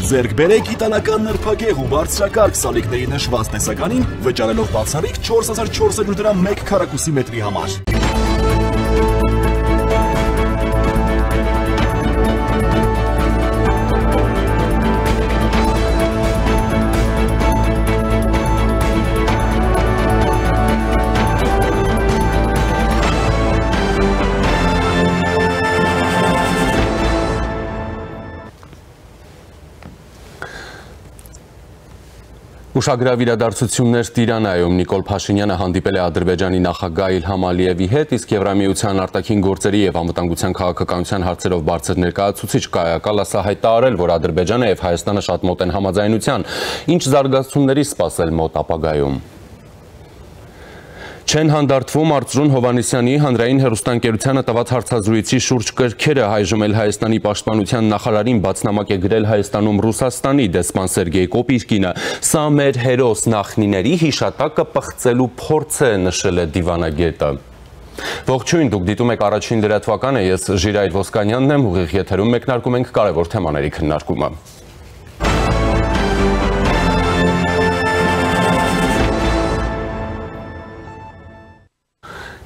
Ձեռք բերեք իտալական նրբագեղ ու բարձրակարգ սալիկների նշված տեսականին, վճարելով բացառիկ 4400 դրամ 1 քառակուսի մետրի համար։ Ուշագրավ իրադարձություններ Տիրանայում Նիկոլ Փաշինյանը հանդիպել է Ադրբեջանի նախագահ Իլհամ Ալիևի հետ, իսկ Եվրամիության արտաքին գործերի եւ անվտանգության քաղաքականության հարցերով բարձր ներկայացուցիչ Կայա Կալասը հայտարարել, որ Ադրբեջանը եւ Հայաստանը շատ մոտ են համաձայնության, ինչ զարգացումների սպասել մոտ ապագայում։ Չեն հանդարտվում Արծրուն Հովհաննիսյանի հանրային հեռուստաընկերությանը տված հարցազրույցի շուրջ կրքերը այժմ էլ Հայաստանի պաշտպանության նախարարին բացնամակ է գրել Հայաստանում Ռուսաստանի դեսպան Սերգեյ Կոպիրկինը։ Սա մեր հերոս նախնիների հիշատակը պղծելու փորձ է, նշել է դիվանագետը։ Ողջույն, դուք դիտում եք առաջին լրատվականը, ես Ժիրայր Ոսկանյանն եմ, ուղիղ եթերում մեկնարկում ենք կարևոր թեմաների քննարկումը։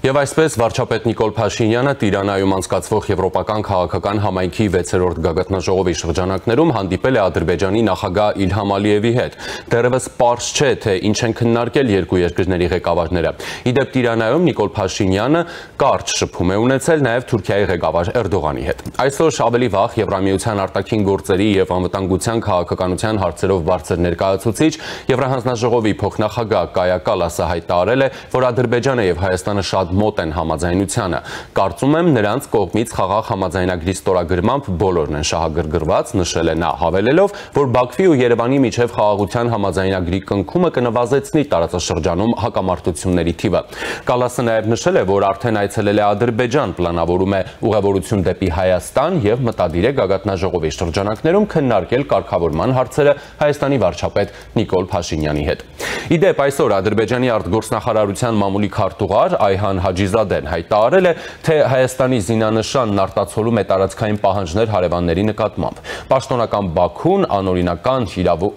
Եվ այսպես վարչապետ Նիկոլ Փաշինյանը Տիրանայում անցկացվող եվրոպական քաղաքական համայնքի 6-րդ գագաթնաժողովի շրջանակներում հանդիպել է Ադրբեջանի նախագահ Իլհամ Ալիևի հետ։ Դեռևս պարզ չէ, թե ինչ են քննարկել երկու երկրների ղեկավարները։ Իդեպ Տիրանայում Նիկոլ Փաշինյանը կարճ շփում է ունեցել նաև Թուրքիայի ղեկավար Էրդողանի հետ։ Այսօր ավելի վաղ Եվրամիության արտաքին գործերի եւ անվտանգության քաղաքականության հարցերով բարձր ներկայացուցիչ Եվրահանձնաժողովի փոխնախագահ Կայա Կալասը հայտարարել է, որ Ադրբեջանը եւ Հայաստանը շատ մոտ են համաձայնությանը։ Կարծում եմ, նրանց կողմից խաղաղ համաձայնագրի ստորագրմամբ բոլորն են շահագրգռված, նշել է նա, հավելելով, որ Բաքվի ու Երևանի միջև խաղաղության համաձայնագրի կնքումը կնվազեցնի տարածաշրջանում հակամարտությունների թիվը։ Կալասը նաև նշել է, որ արդեն այցելել է Ադրբեջան, պլանավորում է ուղևորություն դեպի Հայաստան եւ մտադիր է գագաթնաժողովի շրջանակներում քննարկել կարգավորման հարցերը Հայաստանի վարչապետ Նիկոլ Փաշինյանի հետ։ Իդեպ այսօր Ադրբեջանի արտգործնախարարության մամուլի քարտուղար Այհան Հաջիզադեն հայտարարել է, թե Հայաստանի զինանշանն արտացոլում է տարածքային պահանջներ հարևանների նկատմամբ։ Պաշտոնական Բաքուն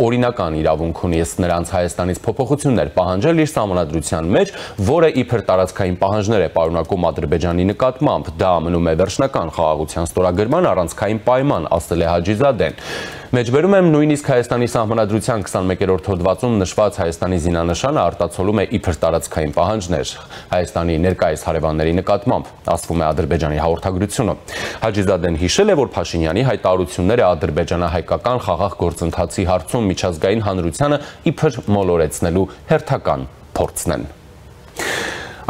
օրինական իրավունք ունի նրանց Հայաստանից փոփոխություններ պահանջել իր սահմանադրության մեջ, որը իբր տարածքային պահանջներ է պարունակում Ադրբեջանի նկատմամբ։ Դա մնում է վերջնական խաղաղության ստորագրման առանցքային պայման, ասել է Հաջիզադեն։ Մեջբերում եմ, նույնիսկ Հայաստանի սահմանադրության 21-րդ հոդվածում նշված Հայաստանի զինանշանը արտացոլում է իբր տարածքային պահանջներ Հայաստանի ներկայիս հարևանների նկատմամբ, ասվում է Ադրբեջանի հաղորդագրությունը։ Հաջիզադեն հիշել է, որ Փաշինյանի հայտարարությունները ադրբեջանահայկական խաղաղ գործընթացի հարցում միջազգային հանրությանը իբր մոլորեցնելու հերթական փորձն են։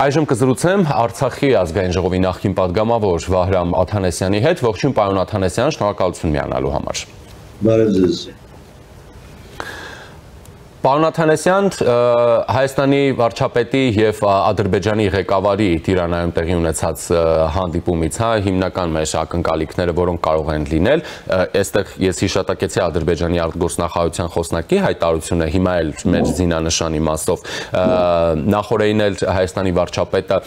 Այժմ կզրուցեմ Արցախի ազգային ժողովի նախկին պատգամավոր Վահրամ Աթանեսյանի հետ։ Ողջույն, պարոն Աթանեսյան, շնորհակալություն միանալու համար։ Բարև ձեզ։ Պարոն Աթանեսյան, Հայաստանի վարչապետի եւ Ադրբեջանի ղեկավարի Տիրանայում տեղի ունեցած հանդիպումից, հիմնական մեր ակնկալիքները, որոնք կարող են լինել, այստեղ ես հիշատակեցի Ադրբեջանի արտգործնախարարության խոսնակի հայտարարությունը, հիմա էլ մեր զինանշանի մասով, նախորդին էլ Հայաստանի վարչապետը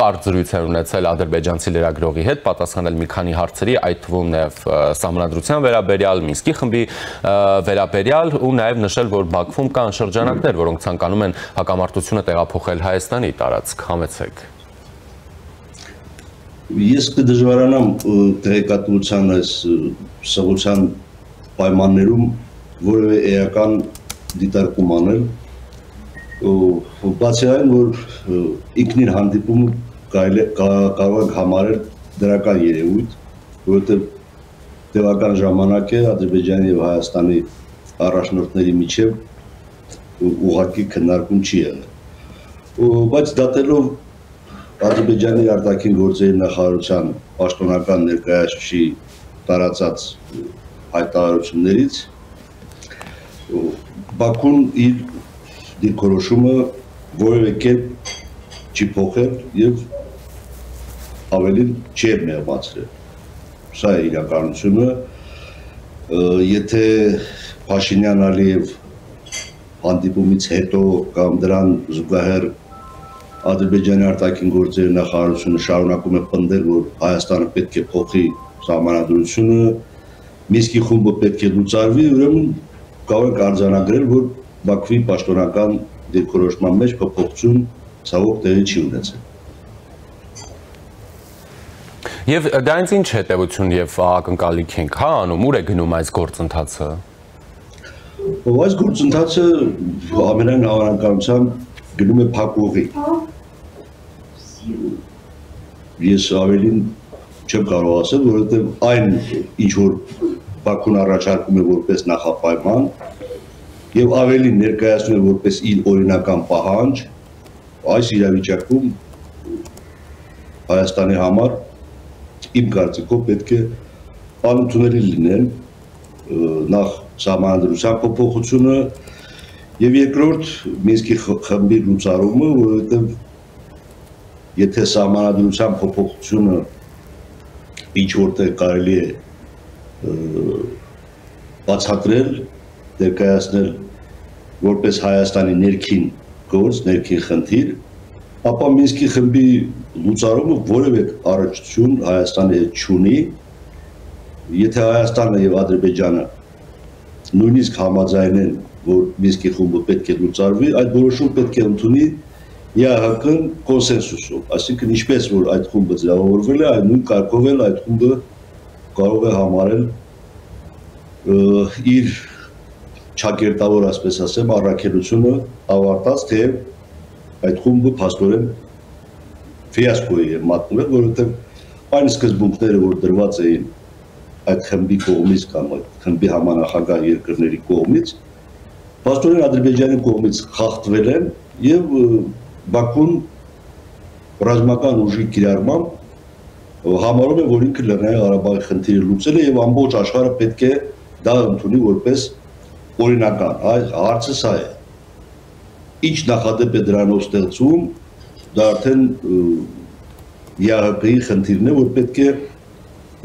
կարճ զրույց է ունեցել ադրբեջանցի լրագրողի հետ, պատասխանել մի քանի հարցերի, այդ թվում նաեւ սահմանադրության վերաբերյալ, Մինսկի խմբի վերաբերյալ ու նաեւ նշել, որ Բաքվում կան շրջանակներ, որոնք ցանկանում են հակամարտությունը տեղափոխել Հայաստանի տարածք, համեցեք։ Ես կդժվարանամ տեղեկատվության այս սղության պայմաններում որևէ էական դիտարկում անել, բացի այն, որ ինքնին հանդիպումը կարող ենք համարել դրական երևույթ, որովհետև տևական ժամանակ է Ադրբեջանի եւ Հայաստանի առաջնորդների միջև ուղղակի քննարկում չի եղել։ Բայց դատելով Ադրբեջանի արտաքին գործերի նախարարության պաշտոնական ներկայացուցիչի տարածած հայտարարություններից Բաքուն իր դիրքորոշումը որևէ կերպ չի փոխել եւ ավելին չի մեղմացրել։ Սա է իրականությունը, եթե Փաշինյան-Ալիև հանդիպումից հետո կամ դրան զուգահեռ Ադրբեջանի արտաքին գործերի նախարարությունը շարունակում է պնդել, որ Հայաստանը պետք է փոխի սահմանադրությունը, Մինսկի խումբը պետք է լուծարվի, ուրեմն կարող ենք արձանագրել, որ Բաքվի պաշտոնական դիրքորոշման մեջ փոփոխություն ցավոք տեղի չի ունեցել։ Եվ դա ինձ ինչ հետևություն եւ ակնկալիք ենք, հա, անում, ուր է գնում այս գործընթացը։ Այս գործընթացը ամենայն հավանականությամբ գնում է փակուղի։ Ես ավելին չեմ կարող ասել, որովհետև այն ինչ որ Բաքուն առաջարկում է որպես նախապայման եւ ավելին ներկայացնում է որպես իր օրինական պահանջ, այս իրավիճակում Հայաստանի համար իմ կարծիքով պետք է անընդունելի լինեն նախ սահմանադրության փոփոխությունը եւ երկրորդ Մինսկի խմբի լուծարումը, որովհետեւ եթե սահմանադրության փոփոխությունը ինչ որտեղ կարելի է բացատրել, ներկայացնել որպես Հայաստանի ներքին գործ, ներքին խնդիր, ապա Մինսկի խմբի լուծարումը որևէ առողջություն Հայաստանի հետ չունի, եթե Հայաստանը եւ Ադրբեջանը նույնիսկ համաձայնեն, որ Մինսկի խումբը պետք է լուծարվի, այդ որոշում պետք է ընդունի ԵԱՀԿ-ն կոնսենսուսով, այսինքն ինչպես որ այդ խումբը ձևավորվել է, այդ նույն կարգով էլ այդ խումբը կարող է համարել իր չակերտավոր, ասպես ասեմ, առաքելությունը ավարտած, թե այդ խումբը փաստորեն ֆիասկոյի է մատնվել, որովհետև այն սկզբունքները, որ դրված էին այդ խմբի կողմից կամ այդ խմբի համանախագահ երկրների կողմից, փաստորեն Ադրբեջանի կողմից խախտվել են եւ Բաքուն ռազմական ուժի կիրառմամբ համարում է, որ ինքը Լեռնային Ղարաբաղի խնդիրը լուծել է եւ ամբողջ աշխարհը պետք է դա ընդունի որպես օրինական, հարցը սա է։ Ինչ նախադեպ է դրանով ստեղծում, դա արդեն ԵԱՀԿ-ի խնդիրն է, որ պետք է,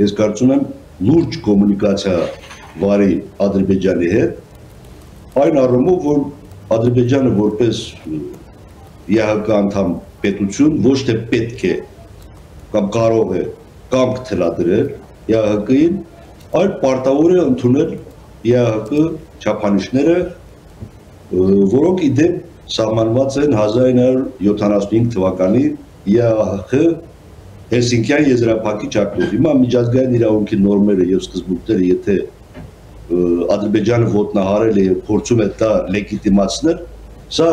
ես կարծում եմ, լուրջ կոմունիկացիա վարի Ադրբեջանի հետ, այն առումով, որ Ադրբեջանը որպես ԵԱՀԿ անդամ պետություն ոչ թե պետք է կամ կարող է կամք թելադրել ԵԱՀԿ-ին, այլ պարտավոր է ընդունել ԵԱՀԿ չափանիշները, որոնք իդեպ սահմանված են 1975 թվականի ԵԱՀԿ Հելսինկյան եզրափակիչ ակտով։ Հիմա միջազգային իրավունքի նորմերը եւ սկզբունքները, եթե Ադրբեջանը ոտնահարել է եւ փորձում է դա լեգիտիմացնել, սա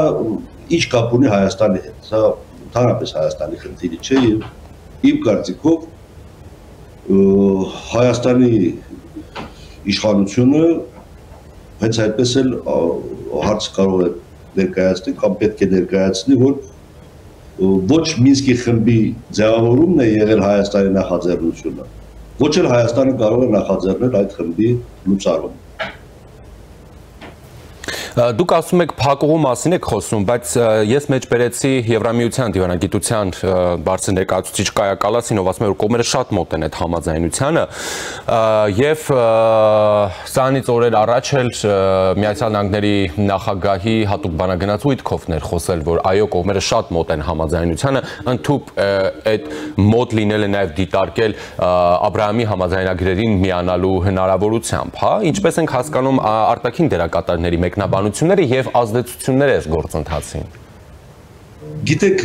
ինչ կապ ունի Հայաստանի հետ։ Սա ընդհանրապես Հայաստանի խնդիրը չէ եւ իմ կարծիքով Հայաստանի իշխանությունը հենց այդպես էլ հարց կարող է ներկայացնել կամ պետք է ներկայացնի, որ ոչ Մինսկի խմբի ձևավորումն է եղել Հայաստանի նախաձեռնությունը, ոչ էլ Հայաստանը կարող է նախաձեռնել այդ խմբի լուծարումը։ Դուք ասում եք փակուղու մասին եք խոսում, բայց ես մեջբերեցի Եվրամիության դիվանագիտության բարձր ներկայացուցիչ Կայա Կալասին, ով ասում է, որ կողմերը շատ մոտ են այդ համաձայնությանը, եւ սրանից օրեր առաջ էլ Միացյալ Նահանգների նախագահի հատուկ բանագնաց Ուիտքոֆն էր խոսել, որ այո, կողմերը շատ մոտ են համաձայնությանը, ընդհուպ այդ մոտ լինելը նաեւ դիտարկել Աբրահամի համաձայնագրերին միանալու հնարավորությամբ, հա, ինչպես ենք հասկանում արտաքին դերակատարների մեկնաբանությունները եւ ազդեցությունները այս գործընթացին։ Գիտեք,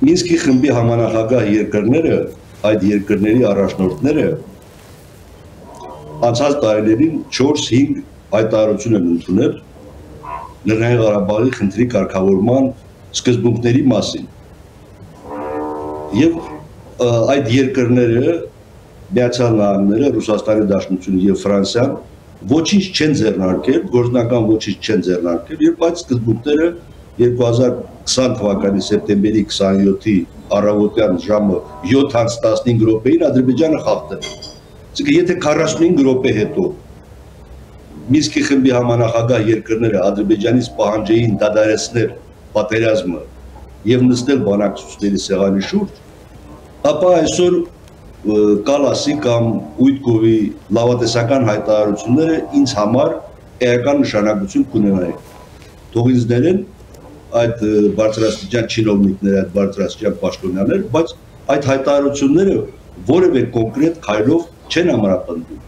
Մինսկի խմբի համանախագահ երկրները, այդ երկրների առաջնորդները անցած տարիներին 4-5 հայտարարություն են ընդունել Լեռնային Ղարաբաղի խնդրի կարգավորման սկզբունքների մասին։ Եվ այդ երկրները, Միացյալ Նահանգները, Ռուսաստանի Դաշնությունը եւ Ֆրանսիան ոչինչ չեն ձեռնարկել, գործնական ոչինչ չեն ձեռնարկել, երբ այդ սկզբունքները 2020 թվականի սեպտեմբերի 27-ի առավոտյան ժամը 7:15 րոպեին Ադրբեջանը խախտել է։ Այսինքն, եթե 45 րոպե հետո Մինսկի խմբի համանախագահ երկրները Ադրբեջանից պահանջեին դադարեցնել պատերազմը եւ նստել բանակցությունների սեղանի շուրջ, ապա այսօր Կալասի կամ Ուիտկովի լավատեսական հայտարարությունները ինձ համար էական նշանակություն կունենային։ Թող ինձ ներեն այդ բարձրաստիճան չինովնիկները, այդ բարձրաստիճան պաշտոնյաները, բայց այդ հայտարարությունները որևէ կոնկրետ քայլով չեն ամրապնդում։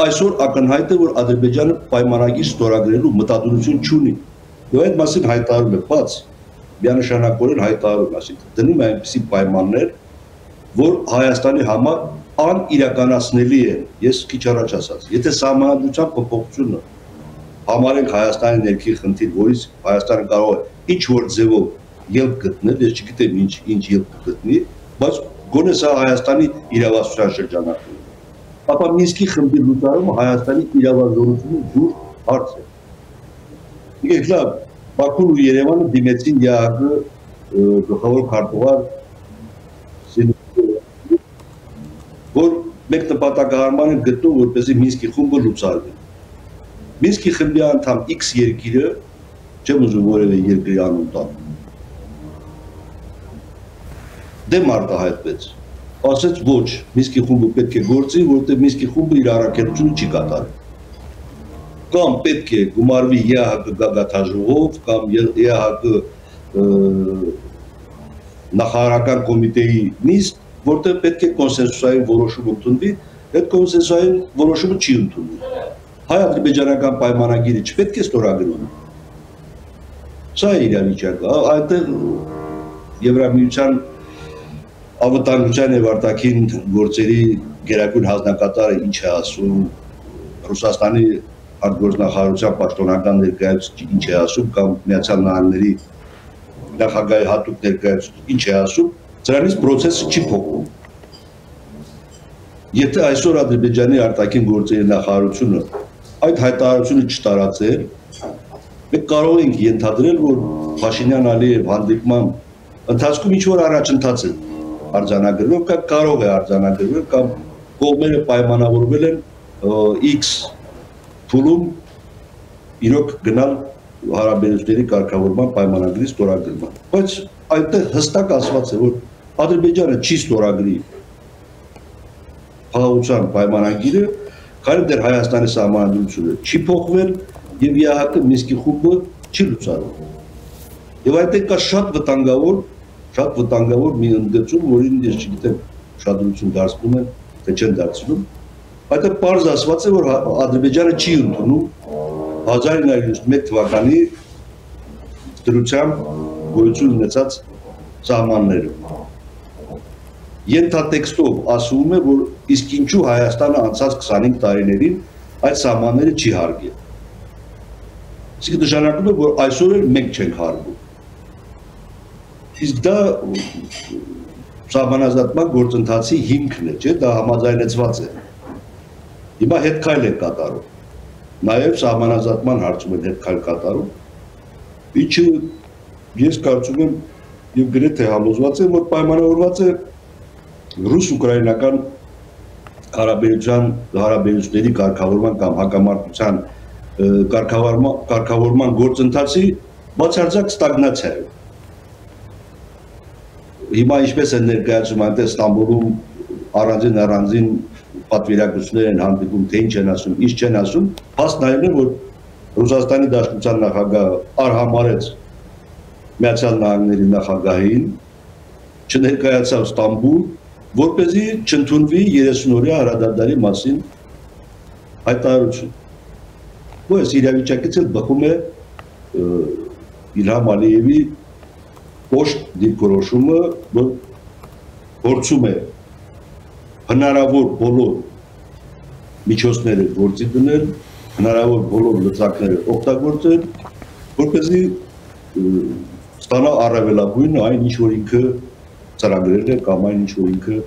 Այսօր ակնհայտ է, որ Ադրբեջանը պայմանագիր ստորագրելու մտադրություն չունի։ Եվ այդ մասին հայտարարում է բաց, միանշանակորեն հայտարարում, այսինքն դնում է այնպիսի պայմաններ, որ Հայաստանի համար անիրականացնելի են, ես քիչ առաջ ասած, եթե սահմանադրության փոփոխությունը համարենք Հայաստանի ներքին խնդիր, որից Հայաստանը կարող է ինչ-որ ձևով ելք գտնել, ես չգիտեմ ինչ ելք կգտնի, բայց գոնե սա Հայաստանի իրավասության շրջանակում է։ Ապա Մինսկի խմբի լուծարումը Հայաստանի իրավազորությունը դուր հարց է։ Եկեք լավ, Բաքուն ու Երևանը դիմեցին ԵԱՀԿ գլխավոր քարտուղար որ մեկ նպատակահարմար են գտնում, որպեսզի Մինսկի խումբը լուծարվի։ Մինսկի խմբի անդամ X երկիրը, չեմ ուզում որևէ երկրի անուն տալ, դեմ արտահայտվեց, ասեց ոչ, Մինսկի խումբը պետք է գործի, որտեղ Մինսկի խումբը իր առաքելությունը չի կատարել։ Կամ պետք է գումարվի ԵԱՀԿ գագաթաժողով, կամ ԵԱՀԿ նախարարական կոմիտեի նիստ, որտեղ պետք է կոնսենսուսային որոշում ընդունվի, այդ կոնսենսուսային որոշումը չի ընդունվում։ Հայ-ադրբեջանական պայմանագիրը չպետք է ստորագրվի։ Սա է իրավիճակը, այդտեղ Եվրամիության անվտանգության եւ արտաքին գործերի գերագույն հանձնակատարը ինչ է ասում, Ռուսաստանի արտգործնախարարության պաշտոնական ներկայացուցիչը ինչ է ասում, կամ Միացյալ Նահանգների նախագահի հատուկ ներկայացուցիչը ինչ է ասում, սրանից process-ը չի փոխվում։ Եթե այսօր Ադրբեջանի արտաքին գործերի նախարարությունը այդ հայտարարությունը չտարածեր, մենք կարող ենք ենթադրել, որ Փաշինյան-Ալիև հանդիպման ընթացքում ինչ-որ առաջընթաց է արձանագրվել, կամ կարող է արձանագրվել, կամ կողմերը պայմանավորվել են X փուլում իրոք գնալ հարաբերությունների կարգավորման պայմանագրի ստորագրման։ Բայց այդտեղ հստակ ասված է, որ Ադրբեջանը չի ստորագրի խաղաղության պայմանագիրը, քանի դեռ Հայաստանի սահմանադրությունը չի փոխվել եւ ԵԱՀԿ Մինսկի խումբը չի լուծարվում։ Եվ այդտեղ կա շատ վտանգավոր մի ընդգծում, որին ես չգիտեմ շատություն դարձնում են, թե չեն դարձնում։ Այդտեղ պարզ ասված է, որ Ադրբեջանը չի ընդունում 1991 թվականի դրությամբ գոյություն ունեցած սահմանները։ Ենթատեքստով ասվում է, որ իսկ ինչու Հայաստանը անցած 25 տարիներին այդ սահմանները չի հարգել։ Իսկ նշանակում է, որ այսօր էլ մենք չենք հարգում։ Իսկ դա սահմանազատման գործընթացի հիմքն է, չէ՞, դա համաձայնեցված է։ Հիմա հետքայլ է կատարում։ Նաև սահմանազատման հարցում են հետքայլ կատարում։ Ինչը ես կարծում եմ եւ գրեթե համոզված եմ, որ պայմանավորված է ռուս-ուկրաինական հարաբերությունների կարգավորման կամ հակամարտության կարգավորման գործընթացի բացարձակ ստագնացիայով։ Հիմա ինչպես են ներկայացում այնտեղ Ստամբուլում առանձին պատվիրակություններ են հանդիպում, թե ինչ են ասում, ինչ չեն ասում, փաստ նայում են, որ Ռուսաստանի Դաշնության նախագահը արհամարեց Միացյալ Նահանգների նախագահին, չներկայացավ Ստամբուլ, որպեսզի չընդունվի 30-օրյա հրադադարի մասին հայտարարություն։ Այս իրավիճակից էլ բխում է Իլհամ Ալիևի կոշտ դիրքորոշումը, որ փորձում է հնարավոր բոլոր միջոցները գործի դնել, հնարավոր բոլոր լծակները օգտագործել, որպեսզի ստանա առավելագույնը այն ինչ որ ինքը ծրագրել է կամ այն ինչ որ ինքը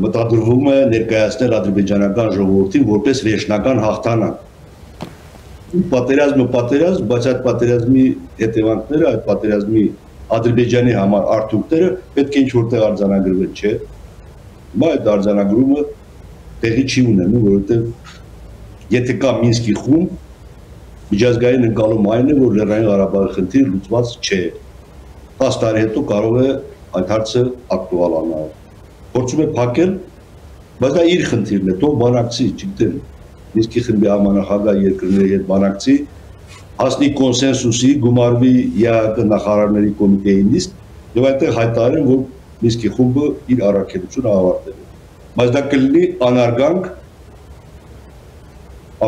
մտադրվում է ներկայացնել ադրբեջանական ժողովրդին որպես վերջնական հաղթանակ։ Պատերազմը, բայց այդ պատերազմի հետևանքները, այդ պատերազմի Ադրբեջանի համար արդյունքները պետք է ինչ-որտեղ արձանագրվել, չէ։ Հիմա այդ արձանագրումը տեղի չի ունենում, որովհետև եթե կա Մինսկի խումբ, միջազգային ընկալումը այն է, որ Լեռնային Ղարաբաղի խնդիրը լուծված չէ։ 10 տարի հետո կարող է այդ հարցը ակտուալանալ։ Փորձում է փակել, բայց դա իր խնդիրն է, թող բանակցի, չգիտեմ, Մինսկի խմբի համանախագահ երկրների հետ բանակցի, հասնի կոնսենսուսի, գումարվի ԵԱՀԿ նախարարների կոմիտեի նիստ, եւ այդտեղ հայտարարեն, որ Մինսկի խումբը իր առաքելությունը ավարտել է։ Բայց դա կլինի անարգանք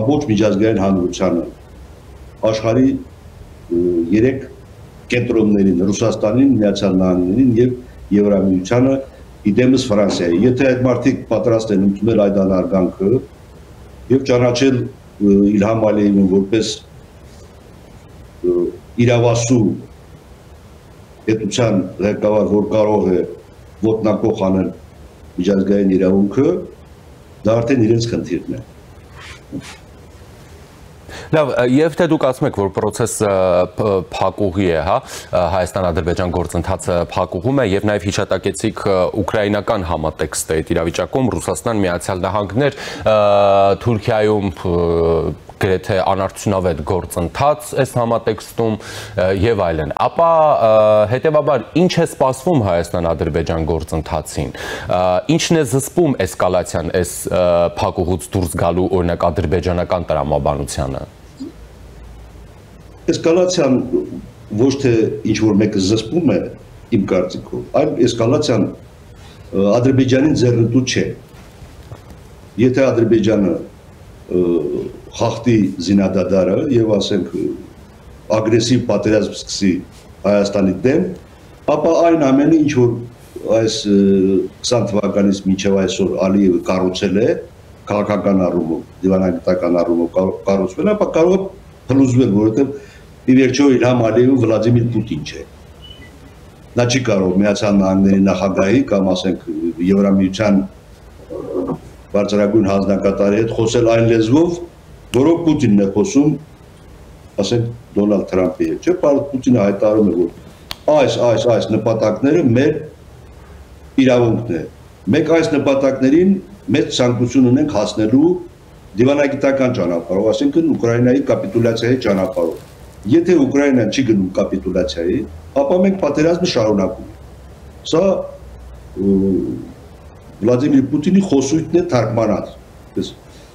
ամբողջ միջազգային հանրությանը, աշխարհի 3 կենտրոններին, Ռուսաստանին, Միացյալ Նահանգներին եւ Եվրամիությանը, իդեմս Ֆրանսիայի։ Եթե այդ մարդիկ պատրաստ են ընդունել այդ անարգանքը եւ ճանաչել Իլհամ Ալիևին որպես իրավասու պետության ղեկավար, որ կարող է ոտնակող անել միջազգային իրավունքը, դա արդեն իրենց խնդիրն է։ Լավ, եւ թե դուք ասում եք, որ process-ը փակուղի է, հա, Հայաստան-Ադրբեջան գործընթացը փակուղում է եւ նաեւ հիշատակեցիք ուկրաինական համատեքստը այդ իրավիճակում Ռուսաստան, Միացյալ Նահանգներ, Թուրքիայում գրեթե անարդյունավետ գործընթաց այս համատեքստում եւ այլն։ Ապա հետեւաբար ինչ է սպասվում Հայաստան-Ադրբեջան գործընթացին։ Ինչն է զսպում էսկալացիան այս փակուղուց դուրս գալու օրինակ ադրբեջանական տրամաբանությանը։ Էսկալացիան ոչ թե ինչ որ մեկը զսպում է իմ կարծիքով, այլ էսկալացիան Ադրբեջանին ձեռնտու չէ։ Եթե Ադրբեջանը խախտի զինադադարը եւ ասենք ագրեսիվ պատերազմ սկսի Հայաստանի դեմ, ապա այն ամենը ինչ որ այս 20 թվականից մինչև այսօր Ալիևը կառուցել է քաղաքական առումով, դիվանագիտական առումով կառուցվել, ապա կարող է փլուզվել, որովհետեւ ի վերջո Իլհամ Ալիևը Վլադիմիր Պուտին չէ։ Նա չի կարող Միացյալ Նահանգների նախագահի կամ ասենք Եվրամիության բարձրագույն հանձնակատարի հետ խոսել այն լեզվով, որով Պուտինն է խոսում, ասենք Դոնալդ Թրամփի հետ, չէ՞, բայց Պուտինը հայտարարում է, որ այս նպատակները մեր իրավունքն է։ Մենք այս նպատակներին մեծ ցանկություն ունենք հասնելու դիվանագիտական ճանապարհով, այսինքն Ուկրաինայի կապիտուլյացիայի ճանապարհով։ Եթե Ուկրաինան չի գնում կապիտուլյացիայի, ապա մենք պատերազմը շարունակում ենք։ Սա Վլադիմիր Պուտինի խոսույթն է թարգմանած,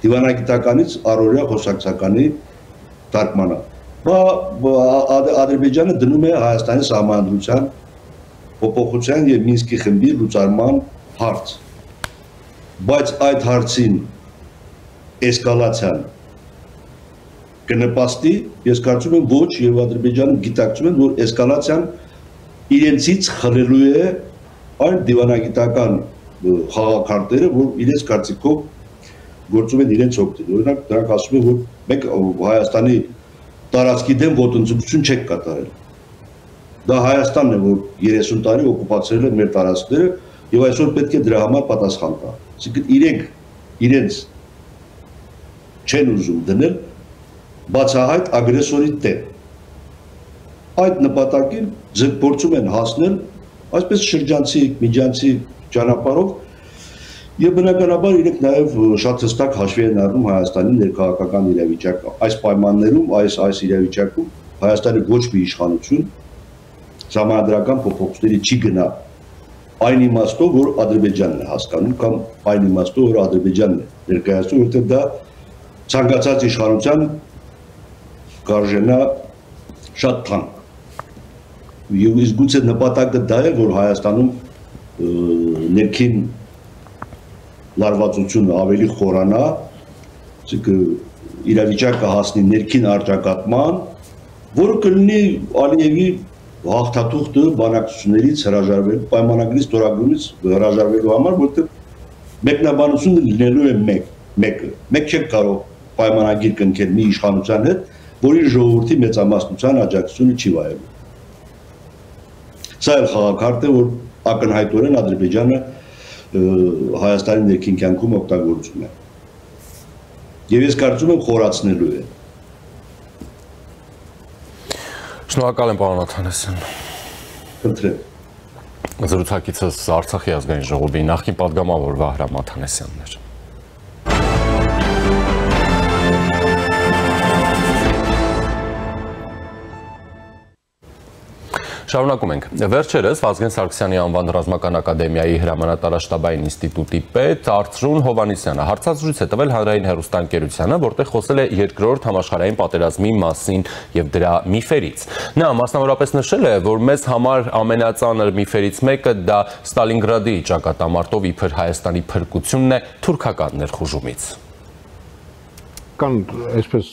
դիվանագիտականից առօրյա խոսակցականի թարգմանած։ Ադրբեջանը դնում է Հայաստանի սահմանադրության փոփոխության եւ Մինսկի խմբի լուծարման հարց։ Բայց այդ հարցին էսկալացիան կնպաստի, ես կարծում եմ ոչ, եւ Ադրբեջանը գիտակցում են, որ էսկալացիան իրենցից խլելու է այն դիվանագիտական խաղակարտերը, որ իրենց կարծիքով գործում են իրենց օգտին։ Օրինակ դրանք ասում են, որ մենք Հայաստանի տարածքի դեմ ոտնձգություն չեք կատարել։ Դա Հայաստանն է, որ 30 տարի օկուպացրել է մեր տարածքները եւ այսօր պետք է դրա համար պատասխան տա։ Այսինքն իրենց չեն ուզում դնել բացահայտ ագրեսորի դեմ։ Այդ նպատակին փորձում են հասնել այսպես շրջանցիկ, միջանցիկ ճանապարհով եւ բնականաբար իրենք նաեւ շատ հստակ հաշվի են առնում Հայաստանի ներքաղաքական իրավիճակը։ Այս պայմաններում, այս իրավիճակում Հայաստանի ոչ մի իշխանություն ժամանակական փոփոխությունների չի գնա այն իմաստով, որ Ադրբեջանն է հասկանում կամ այն իմաստով, որ Ադրբեջանն է ներկայացնում, որտեղ դա ցանկացած իշխանության կարժենա շատ թանկ։ Եվ իսկ գուցե նպատակը դա է, որ Հայաստանում ներքին լարվածությունը ավելի խորանա, իրավիճակը հասնի ներքին առճակատման, որը կլինի Ալիևի հաղթաթուղթը բանակցություններից հրաժարվելու, պայմանագրի ստորագրումից հրաժարվելու համար, որտեղ մեկնաբանությունը լինելու է մեկը։ Մեկ չեք կարող պայմանագիր կնքել մի իշխանության հետ, որի ժողովրդի մեծամասնության աջակցությունը չի վայելում։ Սա էլ խաղակարդ է, որ ակնհայտորեն Ադրբեջանը Հայաստանի ներքին կյանքում օգտագործում է։ Եվ ես կարծում եմ խորացնելու է։ Շնորհակալ եմ, պարոն Աթանասյան։ Խնդրեմ։ Զրուցակիցս Արցախի ազգային ժողովի նախկին պատգամավոր Վահրամ Աթանասյանն էր։ Շարունակում ենք։ Վերջերս Վազգեն Սարգսյանի անվան ռազմական ակադեմիայի հրամանատարաշտաբային ինստիտուտի պետ Արծրուն Հովհաննիսյանը հարցազրույց է տվել հանրային հեռուստաընկերությանը, որտեղ խոսել է երկրորդ համաշխարհային պատերազմի մասին եւ դրա միֆերից։ Նա մասնավորապես նշել է, որ մեզ համար ամենածանր միֆերից մեկը դա Ստալինգրադի ճակատամարտով իբր Հայաստանի փրկությունն է թուրքական ներխուժումից։ Կան այսպես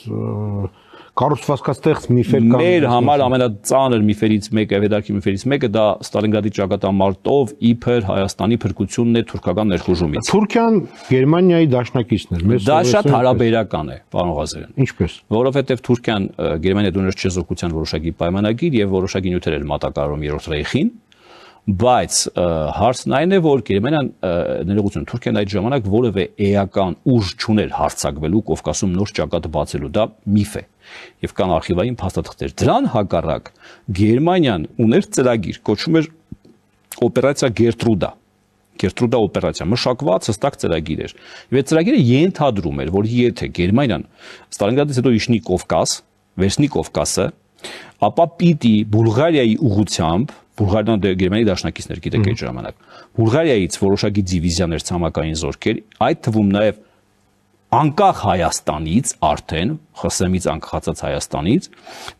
կառուցվածքաստեղծ միֆեր կան։ Մեր համար ամենածանր միֆերից մեկը, հետաքրքիր միֆերից մեկը դա Ստալինգրադի ճակատամարտով իբր Հայաստանի փրկությունն է թուրքական ներխուժումից։ Թուրքիան Գերմանիայի դաշնակիցն էր։ Դա շատ հարաբերական է, պարոն Ղազարյան։ Ինչպես։ Որովհետև Թուրքիան Գերմանիայի դուներ չեզոքության որոշակի պայմանագիր եւ որոշակի նյութեր էր մատակարարում Երրորդ Ռեյխին, բայց հարցն այն է, որ Գերմանիան ներողություն, Թուրքիան այդ ժամանակ որևէ էական ուժ չուներ հարձակվելու Կովկասում նոր ճակատ բացելու, դա միֆ է։ Եվ կան արխիվային փաստաթղթեր։ Դրան հակառակ Գերմանիան ուներ ծրագիր, կոչվում էր օպերացիա Գերտրուդա օպերացիա, մշակված հստակ ծրագիր էր։ Եվ այդ ծրագիրը ենթադրում էր, որ եթե Գերմանիան Ստալինգրադից հետո իջնի Կովկաս, վերցնի Կովկասը, ապա պիտի Բուլղարիայի ուղղությամբ Բուլղարիան Գերմանիայի դաշնակիցներ, գիտեք այդ ժամանակ։ Բուլղարիայից որոշակի դիվիզիաներ, ցամաքային զորքեր, այդ թվում նաև անկախ Հայաստանից արդեն, ԽՍՀՄ-ից անկախացած Հայաստանից,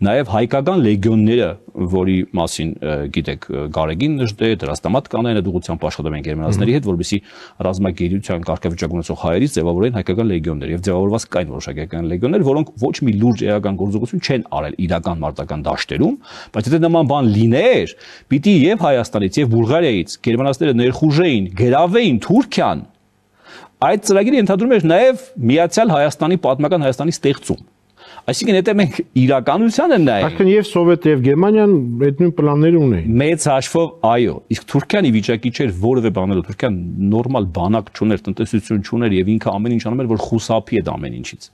նաև հայկական լեգիոնները, որի մասին գիտեք Գարեգին Նժդե, Դրաստամատ կանային այդ ուղղությամբ աշխատում են գերմանացիների հետ, որպեսզի ռազմագերության կարգավիճակ ունեցող հայերից ձևավորեն հայկական լեգիոններ եւ ձևավորված կային որոշակի հայկական լեգիոններ, որոնք ոչ մի լուրջ էական գործողություն չեն արել իրական մարտական դաշտերում, բայց եթե նման բան լիներ, պիտի եւ Հայաստանից եւ Բուլղարիայից գերմանացիները ներխուժեին, գրավեին Թուրքիան, այդ ծրագիրը ենթադրում էր նաև միացյալ Հայաստանի պատմական Հայաստանի ստեղծում։ Այսինքն եթե մենք իրականությանը նայենք, այսինքն եւ Սովետը եւ Գերմանիան այդ նույն պլանները ունեին։ Մեծ հաշվով, այո, իսկ Թուրքիան ի վիճակի չէր որևէ բանելու, Թուրքիան նորմալ բանակ չուներ, տնտեսություն չուներ եւ ինքը ամեն ինչ անում էր, որ խուսափի այդ ամեն ինչից։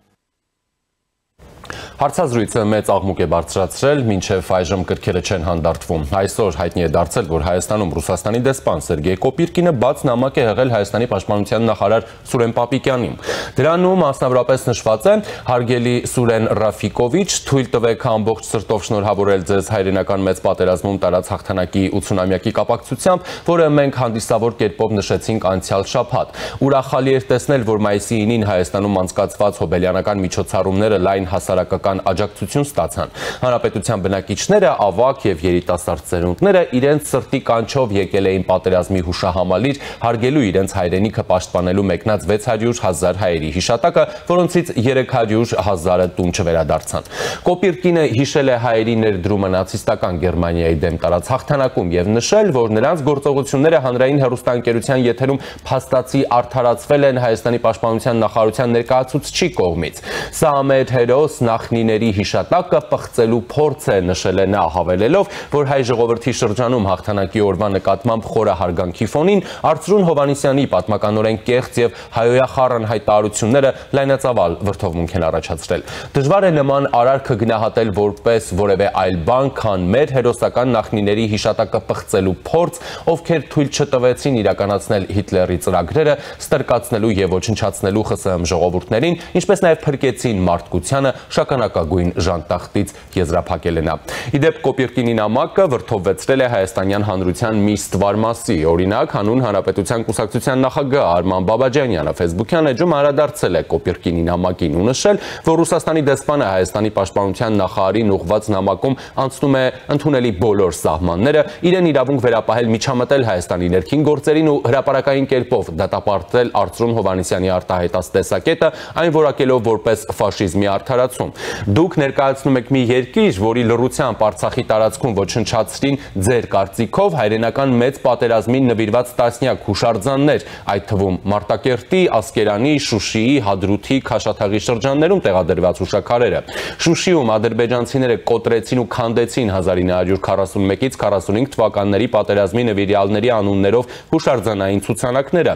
Հարցազրույցը մեծ աղմուկ է բարձրացրել, մինչև այժմ կրքերը չեն հանդարտվում։ Այսօր հայտնի է դարձել, որ Հայաստանում Ռուսաստանի դեսպան Սերգեյ Կոպիրկինը բաց նամակ է հղել Հայաստանի պաշտպանության նախարար Սուրեն Պապիկյանին։ Դրանում մասնավորապես նշված է. «Հարգելի Սուրեն Ռաֆիկովիչ, թույլ տվեք ամբողջ սրտով շնորհավորել ձեզ հայրենական մեծ պատերազմում տարած հաղթանակի 80-ամյակի կապակցությամբ, որը մենք հանդիսավոր կերպով նշեցինք անցյալ շաբաթ։ Ուրախալի էր տեսնել, որ մայիսի 9-ին Հայաստանում անցկացված հոբելյանական միջոցառումները լայն հասարակական աջակցություն ստացան։ Հանրապետության բնակիչները, ավագ եւ երիտասարդ ծերունդները իրենց սրտի կանչով եկել էին պատերազմի հուշահամալիր, հարգելու իրենց հայրենիքը պաշտպանելու մեկնած 600,000 հայերի հիշատակը, որոնցից 300,000-ը տուն չվերադարձան։ Կոպիրկինը հիշել է հայերի ներդրումը նացիստական Գերմանիայի դեմ տարած հաղթանակում եւ նշել, որ նրանց գործողությունները հանրային հեռուստաընկերության եթերում փաստացի արդարացվել են Հայաստանի պաշտպանության նախարարության ներկայացուցչի կողմից։ Սա մեր հերոս նախնիների հիշատակը պղծելու փորձ է, նշել է նա, հավելելով, որ հայ ժողովրդի շրջանում հաղթանակի օրվա նկատմամբ խորը հարգանքի ֆոնին Արծրուն Հովհաննիսյանի պատմականորեն կեղծ եւ հայոյախառն հայտարարությունները լայնածավալ վրդովմունք են առաջացրել։ Դժվար է նման արարքը գնահատել որպես որևէ այլ բան, քան մեր հերոսական նախնիների հիշատակը պղծելու փորձ, ովքեր թույլ չտվեցին իրականացնել Հիտլերի ծրագրերը, ստրկացնելու եւ ոչնչացնելու ԽՍՀՄ ժողովուրդներին, ինչպես նաեւ փրկեցին մարդկությանը շագանակագույն ժանտախտից, եզրափակել է նա։ Իդեպ Կոպիրկինի նամակը վրդովվեցրել է հայաստանյան հանրության մի ստվար մասի, օրինակ հանուն Հանրապետության կուսակցության նախագահ Արման Բաբաջանյանը Facebook-յան էջում անդրադարձել է Կոպիրկինի նամակին ու նշել, որ Ռուսաստանի դեսպանը Հայաստանի պաշտպանության նախարարին ուղղված նամակում անցնում է ընդունելի բոլոր սահմանները, իրեն իրավունք վերապահել միջամտել Հայաստանի ներքին գործերին ու հրապարակային կերպով դատապարտել Արծրուն Հովհաննիսյանի արտահայտած տեսակետը, այն որակելով որպես ֆաշիզմի արդարացում։ Դուք ներկայացնում եք մի երկիր, որի լռությամբ Արցախի տարածքում ոչնչացրին ձեր կարծիքով հայրենական մեծ պատերազմին նվիրված տասնյակ հուշարձաններ, այդ թվում Մարտակերտի, Ասկերանի, Շուշիի, Հադրութի, Քաշաթաղի շրջաններում տեղադրված հուշաքարերը։ Շուշիում ադրբեջանցիները կոտրեցին ու քանդեցին 1941-ից 45 թվականների պատերազմի նվիրյալների անուններով հուշարձանային ցուցանակները։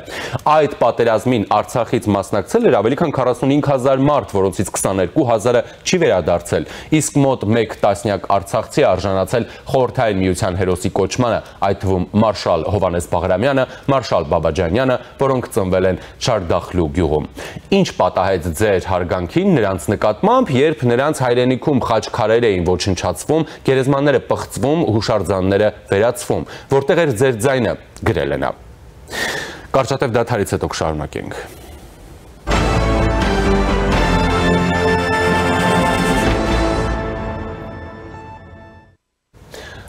Այդ պատերազմին Արցախից մասնակցել էր ավելի քան 45,000 մարդ, որոնցից 22,000-ը չի վերադարձել, իսկ մոտ 1 տասնյակ արցախցի արժանացել Խորհրդային Միության հերոսի կոչմանը, այդ թվում մարշալ Հովհաննես Բաղրամյանը, մարշալ Բաբաջանյանը, որոնք ծնվել են Չարդախլու գյուղում։ Ինչ պատահեց ձեր հարգանքին նրանց նկատմամբ, երբ նրանց հայրենիքում խաչքարեր էին ոչնչացվում, գերեզմանները պղծվում, հուշարձանները վերացվում, որտեղ էր ձեր ձայնը, գրել է նա։ Կարճատև դադարից հետո կշարունակենք։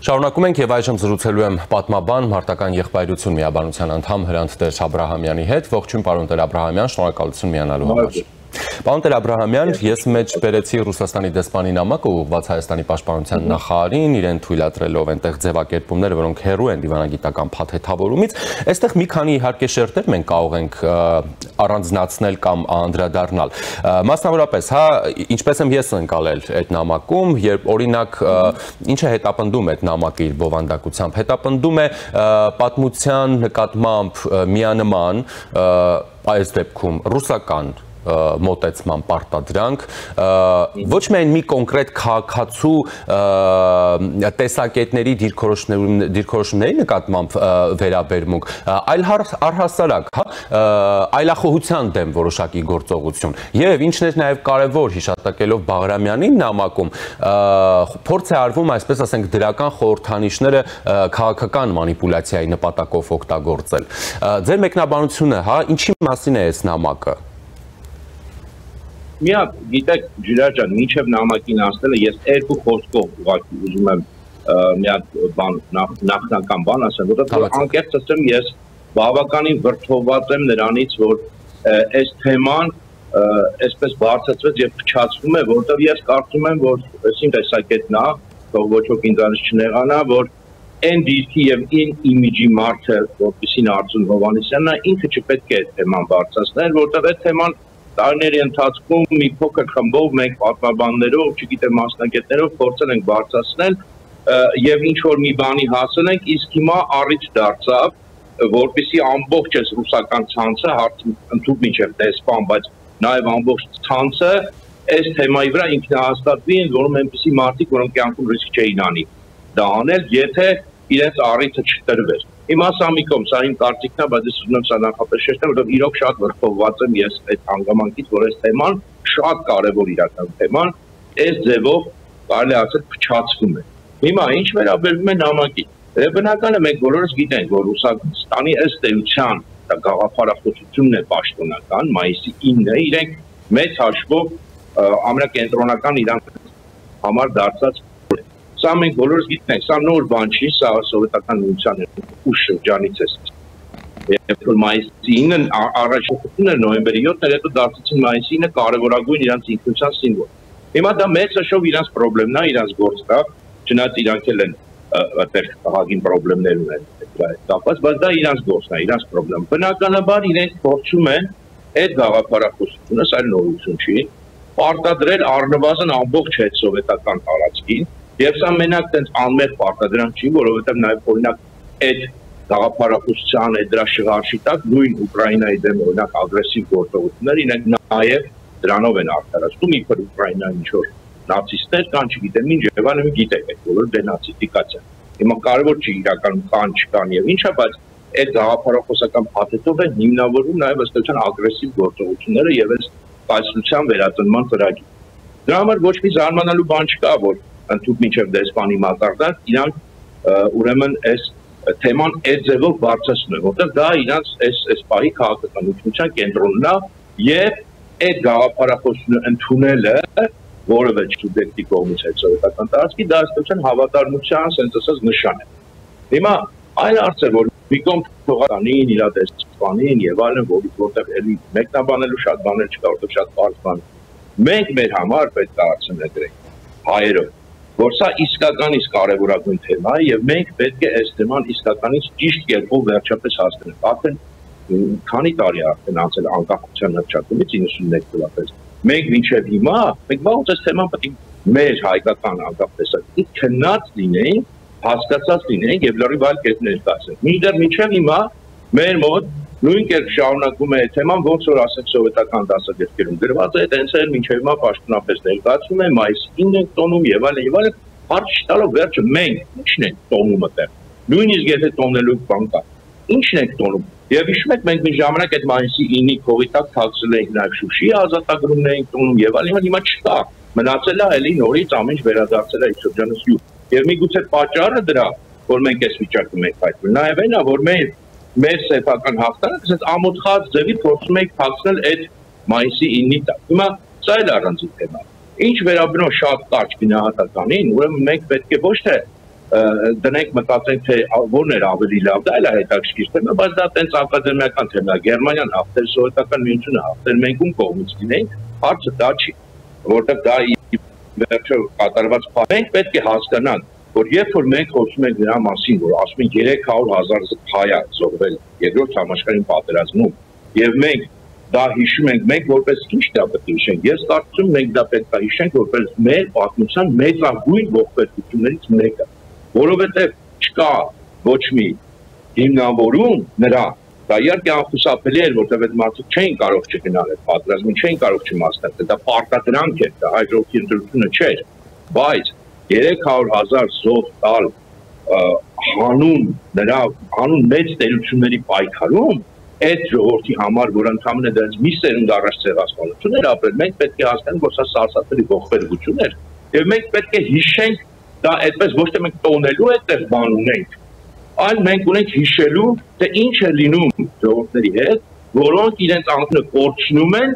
Շարունակում ենք եւ այժմ զրուցելու եմ պատմաբան մարտական եղբայրություն միաբանության անդամ Հրանտ Տեր Աբրահամյանի հետ։ Ողջույն պարոն Տեր Աբրահամյան, շնորհակալություն միանալու համար։ Պարոն Տեր Աբրահամյան, ես մեջ բերեցի Ռուսաստանի դեսպանի նամակը ուղղված Հայաստանի պաշտպանության նախարարին, իրեն թույլատրելով այնտեղ ձևակերպումները, որոնք հեռու են դիվանագիտական փաթեթավորումից։ Այստեղ մի քանի իհարկե շերտեր մենք կարող ենք առանձնացնել կամ անդրադառնալ։ Մասնավորապես, հա, ինչպես եմ ես ընկալել այդ նամակում, երբ օրինակ ինչ է հետապնդում այդ նամակը իր բովանդակությամբ, հետապնդում է պատմության նկատմամբ միանման այս դեպքում ռուսական մոտեցման պարտադրանք, ոչ միայն մի կոնկրետ քաղաքացու տեսակետների դիրքորոշումների նկատմամբ վերաբերմունք, այլ առհասարակ այլախոհության դեմ որոշակի գործողություն։ Եվ ինչն էր նաև կարևոր հիշատակելով Բաղրամյանին նամակում, փորձ է արվում, այսպես ասենք, դրական խորհրդանիշները քաղաքական մանիպուլյացիայի նպատակով օգտագործել։ Ձեր մեկնաբանությունը, հա, ինչի մասին է այս նամակը։ Միակ, գիտեք, Ջիրար ջան, մինչև նամակին ասելը ես երկու խոսքով ուղղակի ուզում եմ միակ բան նախնական բան ասեմ, որովհետև անկեղծ ասեմ, ես բավականին վրդովված եմ նրանից, որ այս թեման այսպես բարձրացվեց եւ փչացվում է, որովհետև ես կարծում եմ, որ այսին տեսակետն է, թող ոչ ոք ինձանից չնեղանա, որ այն դիրքի եւ այն իմիջի մարդը, որպեսին Արտուր Հովհաննիսյանն է, ինքը չպետք է այդ թեման բարձրացնել, որովհետև այդ թեման տարիների ընթացքում մի փոքր խմբով մենք պատմաբաններով, չգիտեմ մասնագետներով փորձել ենք բարձրացնել եւ ինչ որ մի բանի հասնենք, իսկ հիմա առիթ դարձավ, որպեսզի ամբողջ այս ռուսական ցանցը ընդհանուր միջև դեսպան, բայց նաեւ ամբողջ ցանցը այս թեմայի վրա ինքնահաստատվի, որում այնպիսի մարդիկ, որոնք կյանքում ռիսկ չէին անի դա անել, եթե իրենց առիթը չտրվեր։ Հիմա սա մի կողմ, սա իմ կարծիքն է, բայց ես ուզում եմ սա նախապես շեշտել, որովհետև իրոք շատ վրդովված եմ ես այդ հանգամանքից, որ այս թեման շատ կարևոր իրական թեման, այս ձևով կարելի ասել փչացվում է։ Հիմա ինչ վերաբերվում է նամակին։ Բնական է մենք բոլորս գիտենք, որ Ռուսաստանի ըստ էության գաղափարախոսությունն է պաշտոնական, մայիսի 9-ը իրենք մեծ հաշվով ամենակենտրոնական իրանք համար դարձած Սա մենք բոլորս գիտենք, սա նոր բան չի, սա սովետական միության ուշ շրջանից է։ Երբ մայիսի 9-ն առաջնորդությունը նոյեմբերի 7-ն հետո դարձեցին մայիսի 9-ը կարևորագույն իրանց ինքնության սիմվոլ։ Հիմա դա մեծ հաշվով իրանց խնդիրն է, իրանց գործը, չնայած իրանք էլ են այդտեղ խաղաղին խնդիրներ ունեն կապված, բայց դա իրանց գործն է, իրանց խնդրը։ Բնականաբար իրենք փորձում են այդ գաղափարախոսությունը, սա նորություն չի, պարտադրել առնվազն ամբողջ հետ սովետական տարածքին Եվ սա մենակ տենց անմեղ պարտադրանք չի, որովհետև նաև օրինակ այդ գաղափարախոսության, այդ դրա շղարշի տակ նույն Ուկրաինայի դեմ օրինակ ագրեսիվ գործողություններ իրենք նաև դրանով են արդարացնում, իբր Ուկրաինայի ինչ-որ նացիստներ կան, չգիտեմ ինչ, եւ այլն գիտեք այդ բոլորը դենացիֆիկացիա։ Հիմա կարևոր չի իրականում կան, չկան եւ ինչա, բայց այդ գաղափարախոսական փաթեթով են հիմնավորվում նաև ըստ էության ագրեսիվ գործողությունները եւ այս կայսրության վերածնման ծրագիրը։ Դրա համար ոչ մի զարմանալու բան չկա, որ ընդհանուր մինչև դեսպանի մակարդակ իրանք ուրեմն այս թեման այդ ձևով բարձրացնում են, որտեղ դա իրանց այս պահի քաղաքականության կենտրոնն է եւ այդ գաղափարախոսությունը ընդունելը որևէ սուբյեկտի կողմից այդ սովետական տարածքի դա ըստեյության հավատարմության, ասենց ասած նշան է։ Հիմա այլ հարց է, որ մի կողմ թողականին, իրադեսպանին եւ այլն, որտեղ էլի մեկնաբանելու շատ բաներ չկա, որտեղ շատ բարձ բան։ Մենք մեր համար պետք է արձանագրենք հայերով որ սա իսկականից կարևորագույն թեմա է եւ մենք պետք է այս թեման իսկականից ճիշտ կերպով վերջապես հասկանանք։ Արդեն քանի տարի արդեն անցել անկախության հռչակումից 91 թվականից։ Մենք մինչև հիմա մենք ո՞նց այս թեման պետք է մեր հայկական անկախ տեսակետից քննած լինենք, հասկացած լինենք եւ լրիվ այլ կերպ ներկայացնենք։ Մինչդեռ մինչև հիմա մեր մոտ նույն կերպ շարունակվում է թեման, ոնց որ ասենք սովետական դասագրքերում գրված է, այդպես էլ մինչև հիմա պաշտոնապես ներկայացվում է մայիսի 9-ն ենք տոնում եւ այլն, հարց չտալով վերջը մենք ի՞նչն ենք տոնում այդտեղ։ Նույնիսկ եթե տոնելու բան կա, ի՞նչն ենք տոնում։ Եվ հիշում եք մենք մի ժամանակ այդ մայիսի 9-ի քողի տակ թաքցել էինք նաեւ Շուշի ազատագրումն էինք տոնում եւ այլն, հիմա չկա։ Մնացել է էլի նորից ամեն ինչ վերադարձել է այդ շրջանից յուր։ Եվ միգուցե պատճառը դրա, որ մենք այս վիճակում ենք հայտնվում, նաեւ այն է, որ մեր սեփական հաղթանակը այս ամոթխած ձևի փորձում ենք փակցնել այդ մայիսի 9-ի տակ։ Հիմա սա էլ առանձին թեմա է։ Ինչ վերաբերում շատ կարճ գնահատականին, ուրեմն մենք պետք է ոչ թե դնենք մտածենք թե որն էր ավելի լավ, դա էլ է հետաքրքիր թեմա, բայց դա տենց ակադեմիական թեմա է։ Գերմանիան հաղթել, սովետական միությունը հաղթել, մենք ում կողմից լինենք, հարցը դա չի, որտեղ դա վերջը կատարված մենք պետք է հասկանանք, որ երբ որ մենք խոսում ենք նրա մասին, որ ասում են 300,000 հայ զոհվել երկրորդ համաշխարհային պատերազմում, եւ մենք դա հիշում ենք, մենք որպես ինչ դա պետք է հիշենք։ Ես կարծում եմ մենք դա պետք է հիշենք որպես մեր պատմության մեծագույն ողբերգություններից մեկը, որովհետեւ չկա ոչ մի հիմնավորում նրա, դա իհարկե անխուսափելի էր, որտեղ այդ մարդիկ չէին կարող չգնալ այդ պատերազմին, չէին կարող չմասնակցել, դա պարտադրանք էր, դա հաջորդի ընտրությունը չէր, բայց 300,000 զոհ տալ հանուն մեծ տերությունների պայքարում այդ ժողովրդի համար, որ ընդհանրապես դրանց մի սերունդ առաջ ցեղասպանություն էր ապրել, մենք պետք է հասկանանք, որ սա սարսափելի ողբերգություն էր, եւ մենք պետք է հիշենք դա այդպես ոչ թե մենք տոնելու այդտեղ բան ունենք, այլ մենք ունենք հիշելու, թե ինչ է լինում ժողովրդների հետ, որոնք իրենց անունը կորցնում են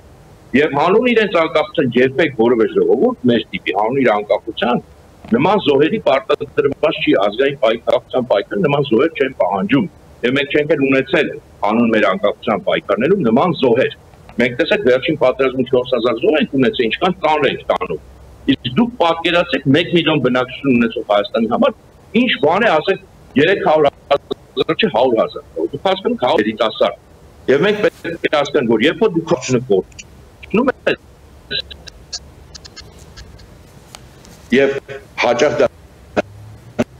եւ հանուն իրենց անկախության երբեք որևէ ժողովուրդ մեր տիպի հանուն իր անկախության նման զոհերի պարտադրված չի ազգային պայքարության պայքար նման զոհեր չեն պահանջում եւ մենք չենք էլ ունեցել հանուն մեր անկախության պայքարներում նման զոհեր մենք տեսեք վերջին պատերազմում 4000 զոհ ենք ունեցել ինչքան ծանր ենք տանում իսկ դուք պատկերացեք 1 միլիոն բնակչություն ունեցող Հայաստանի համար ինչ բան է ասեք 300,000 չէ 100,000 դուք հասկանաք 100 երիտասարդ եւ մենք պետք է հասկանանք որ երբ որ դուք կորցնում եք եւ հաճախ դա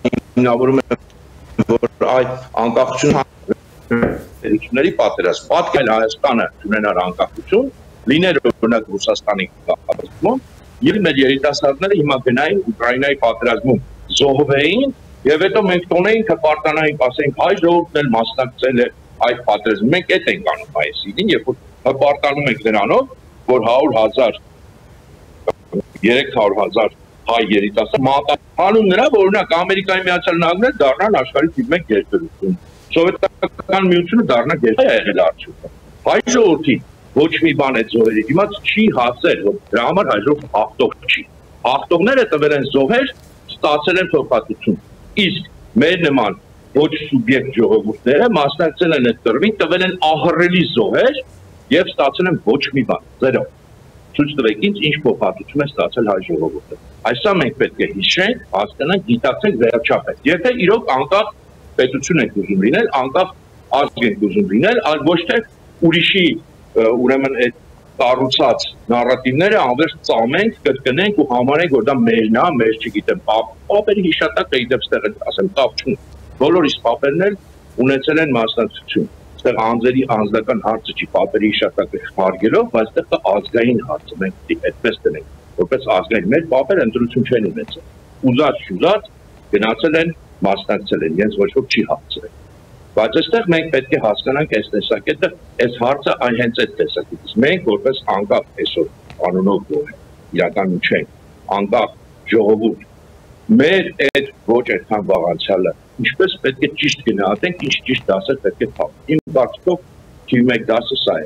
հիմնավորում է որ այդ անկախությունների պատերազմ պատկել Հայաստանը ունենար անկախություն լիներ օրինակ Ռուսաստանի պատերազմում եւ մեր երիտասարդները հիմա գնային Ուկրաինայի պատերազմում զոհվեին եւ հետո մենք տոնեինք հպարտանայինք ասենք հայ ժողովուրդն էլ մասնակցել է այդ պատերազմում մենք այդ ենք անում այսինքն երբ որ հպարտանում ենք նրանով որ 100,000 300,000 հայ երիտասարդ մատանուն նրա որ օրինակ Ամերիկայի Միացյալ Նահանգները դառնան աշխարհի տիպ 1 երկրություն սովետական միությունը դառնա երկրի եղել արդյունքը հայ ժողովրդի ոչ մի բան այդ զոհերի դիմաց չի հասել որ դրա համար հայ ժողովուրդը հաղթող չի հաղթողները տվել են զոհեր ստացել են փոխհատուցում իսկ մեր նման ոչ սուբյեկտ ժողովուրդները մասնակցել են այդ կռվին տվել են ահռելի զոհեր եւ ստացել են ոչ մի բան զերո ցույց տվեք ինձ ինչ փոխհատուցում է ստացել հայ ժողովուրդը այսօր մենք պետք է հիշենք հասկանանք գիտակցենք վերջապես եթե իրոք անկախ պետություն ենք ուզում լինել անկախ ազգ ենք ուզում լինել այլ ոչ թե ուրիշի ուրեմն այդ կառուցած նարատիվները անվերջ ծամենք կրկնենք ու համարենք որ դա մերն է մեր չգիտեմ պապերի հիշատակը իդեպստեղ ասեմ տապ չունի բոլորիս պապերն էլ ունեցել են մասնակցություն այստեղ անձերի անձնական հարցը չի պապերի հիշատակը հարգելով բայց այստեղ կա ազգային հարցը մենք պետք է այդպես դնենք որպես ազգային մեր պապերը ընտրություն չեն ունեցել ուզած շուզած գնացել են մասնակցել են իրենց ոչ ոք չի հաղթել բայց այստեղ մենք պետք է հասկանանք այս տեսակետը այս հարցը այն հենց այդ տեսակետից մենք որպես անկախ այսօր անունով գոհ իրականում չենք անկախ ժողովուրդ մեր այդ ոչ այդքան վաղանցյալը ինչպես պետք է ճիշտ գնահատենք ինչ ճիշտ դասեր պետք է փոխենք իմ կարծիքով թիվ 1 դասը սա է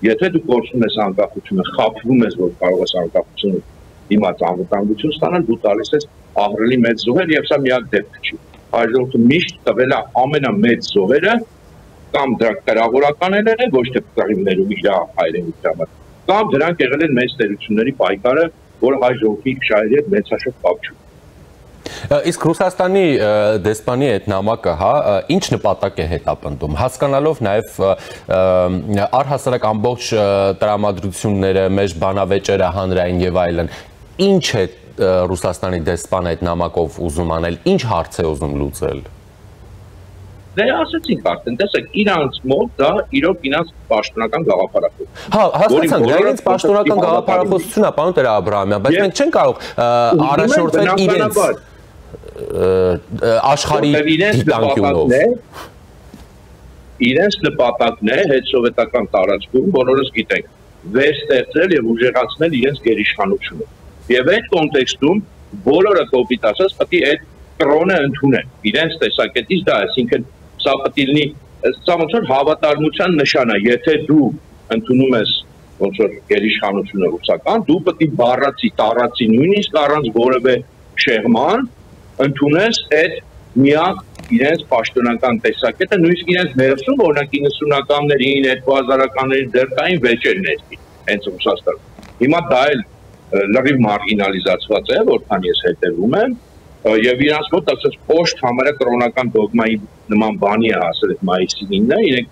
եթե դու կորցնում ես անկախությունը խաբվում ես որ կարող ես անկախությունը դիմաց անվտանգություն ստանալ դու տալիս ես ահռելի մեծ զոհեր եւ սա միակ դեպք չի հայրենիքը միշտ տվել է ամենամեծ զոհերը կամ դրանք կրավորականներ են ոչ թե կռիվներում իր հայրենիքի համար կամ դրանք եղել են մեծ տերությունների պայքարը որ հայ ժողովրդի շահերի հետ մեծաշոկ կապ չունի Իսկ Ռուսաստանի դեսպանի այդ նամակը, հա, ինչ նպատակ է հետապնդում, հասկանալով նաև առհասարակ ամբողջ տրամադրությունները, մեր բանավեճերը հանրային եւ այլն, ինչ է Ռուսաստանի դեսպանը այդ նամակով ուզում անել, ինչ հարց է ուզում լուծել։ Դե ասեցինք արդեն, տեսեք, իրանց մոտ դա իրոք իրանց պաշտոնական գաղափարախոս։ Հա, հասկացանք, դա իրենց պաշտոնական գաղափարախոսությունն է, պարոն Տեր-Աբրահամյան, բայց մենք չենք կարող առաջնորդվել իրենց աշխարհի դիտանկյունով։ Իրենց նպատակն է հետսովետական տարածքում, բոլորս գիտենք, վերստեղծել եւ ուժեղացնել իրենց գերիշխանությունը։ Եվ այդ կոնտեքստում բոլորը կոպիտ ասած պետք է այդ կրոնը ընդունեն։ Իրենց տեսակետից դա, այսինքն սա պետք է լինի, սա ոնց որ հավատարմության նշան է, եթե դու ընդունում ես ոնց որ գերիշխանությունը ռուսական, դու պետք է բառացի, տարածի, նույնիսկ առանց որևէ շեղման ընդունես այդ միակ իրենց պաշտոնական տեսակետը, նույնիսկ իրենց ներսում օրինակ 90-ականներին, 2000-ականներին դեռ կային վեճերներ, հենց Ռուսաստանում։ Հիմա դա էլ լրիվ մարգինալիզացված է, որքան ես հետևում եմ, եւ իրանց մոտ ասած պոշտ համարը կրոնական դոգմայի նման բանի է ասել այդ մայիսի 9-ը,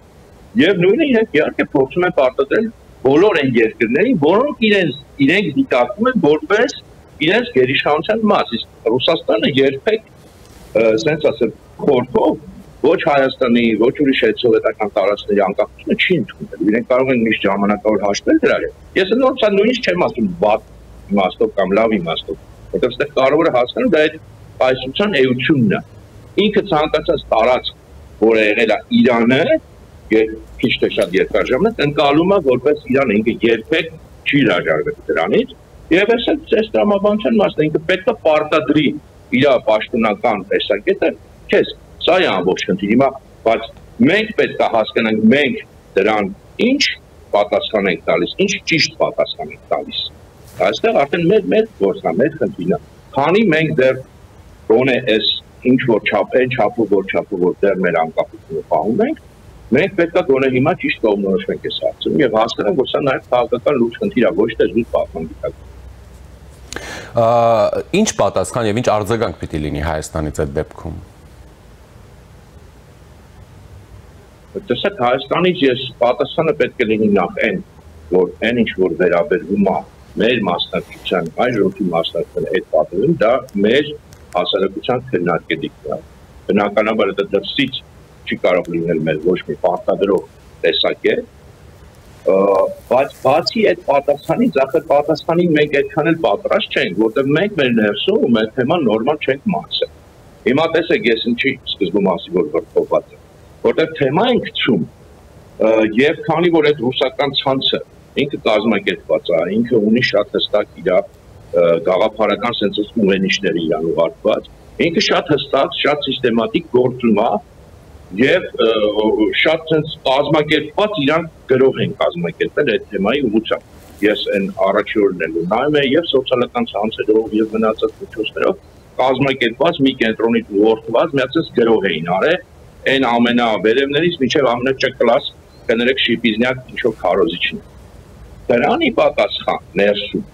եւ նույնը իրենք իհարկե փորձում են պարտադրել բոլոր այն երկրներին, որոնք իրենք դիտարկում են որպես իրենց գերիշխանության մաս, իսկ Ռուսաստանը երբեք sense ասել խորթով ոչ Հայաստանի, ոչ ուրիշ հետսովետական տարածքների անկախությունը չի ընդունել։ Իրենք կարող են միշտ ժամանակավոր հաշտվել դրա հետ։ Ես նորից նույնիսկ չեմ ասում վատ իմաստով կամ լավ իմաստով, որտեղ այստեղ կարևորը հասկանալ դա այդ պայծության էությունն է։ Ինքը ցանկացած տարածք, որը եղել է Իրանը, քիչ թե շատ երկար ժամանակ ընկալում է որպես Իրանը, ինքը երբեք չի հրաժարվել դրանից, եւ այս այս տրամաբանության մասն ինքը պետք է պարտադրի իր պաշտոնական տեսակետը, քեզ սա է ամբողջ խնդիրը, հիմա բայց մենք պետք է հասկանանք մենք դրան ինչ պատասխան ենք տալիս, ինչ ճիշտ պատասխան ենք տալիս։ Այստեղ արդեն մեր գործն է, մեր խնդիրն է։ Քանի մենք դեռ գոնե այս ինչ որ չափով որ դեռ մեր անկախությունը պահում ենք, մենք պետք է գոնե հիմա ճիշտ կողմնորոշվենք այս հարցում եւ հասկանանք, որ սա նաեւ քաղաքական լուրջ խնդիր է, ոչ թե զուտ պատմական։ Ինչ պատասխան եւ ինչ արձագանք պիտի լինի Հայաստանից այդ դեպքում։ Տեսեք, Հայաստանից ես պատասխանը պետք է լինի նախ այն ինչ որ վերաբերվում է մեր մասնակցության, այլ ժողովրդի մասնակցության այդ պատերին, դա մեր հասարակության քննարկելիքն է։ Բնականաբար դա դրսից չի կարող լինել մեր ոչ մի պարտադրող տեսակետ, բայց բացի այդ պատասխանից, ախր պատասխանին մենք այդքան էլ պատրաստ չենք, որտեղ մենք մեր ներսում մեր թեման նորմալ չենք մաքսել։ Հիմա տեսեք, ես ինչի սկզբում ասի, որ վրդովված եմ, որտեղ թեմա ենք գցում, եւ քանի որ այդ ռուսական ցանցը ինքը կազմակերպված է, ինքը ունի շատ հստակ իր գաղափարական սենսուս ուղենիշների իրան ուղարկված, ինքը շատ հստակ, շատ սիստեմատիկ գործում է եւ շատ sense կազմակերպված իրան գրող են կազմակերպել այդ թեմայի ուղղությամբ։ Ես այն առաջի օրն էլ նայում եմ եւ սոցիալական ցանցերով եւ մնացած միջոցներով կազմակերպված մի կենտրոնի ուղղորդված միացած գրող էին արել այն ամենավերևներից մինչեւ ամենաճկլաս կներեք շիպիզնյակ ինչ-որ քարոզիչն։ Դրանի պատասխան ներսում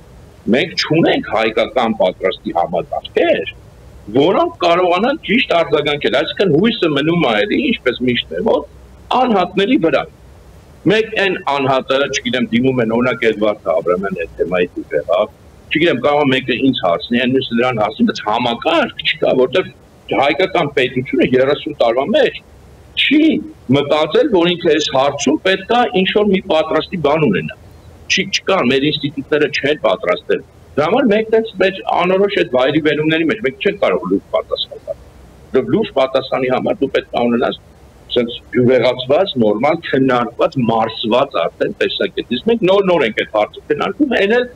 մենք չունենք հայկական պատրաստի համակարգեր, որոնք կարողանան ճիշտ արձագանքել, այսինքն հույսը մնում է էլի, ինչպես միշտ է, որ անհատների վրա։ Մեկ այն անհատը, չգիտեմ, դիմում են օրինակ Էդվարդ Աբրահամյան այդ թեմայի դուրս, չգիտեմ, կարող է մեկը ինձ հարցնի, այն մյուսը նրան հարցնի, բայց համակարգ չկա, որտեղ հայկական պետությունը 30 տարվա մեջ չի մտածել, որ ինքը այս հարցում պետք է ինչ-որ մի պատրաստի բան ունենա։ Չկան, մեր ինստիտուտները չեն պատրաստել։ Դրա համար մենք այս անորոշ այդ վայրի վերումների մեջ մենք չենք կարող լուրջ պատասխան տալ։ Լուրջ պատասխանի համար դու պետք է ունենաս sense յուղեղացված, նորմալ քննարկված, մարսված արդեն տեսակետից։ Մենք նոր ենք այդ հարցը քննարկում, այն էլ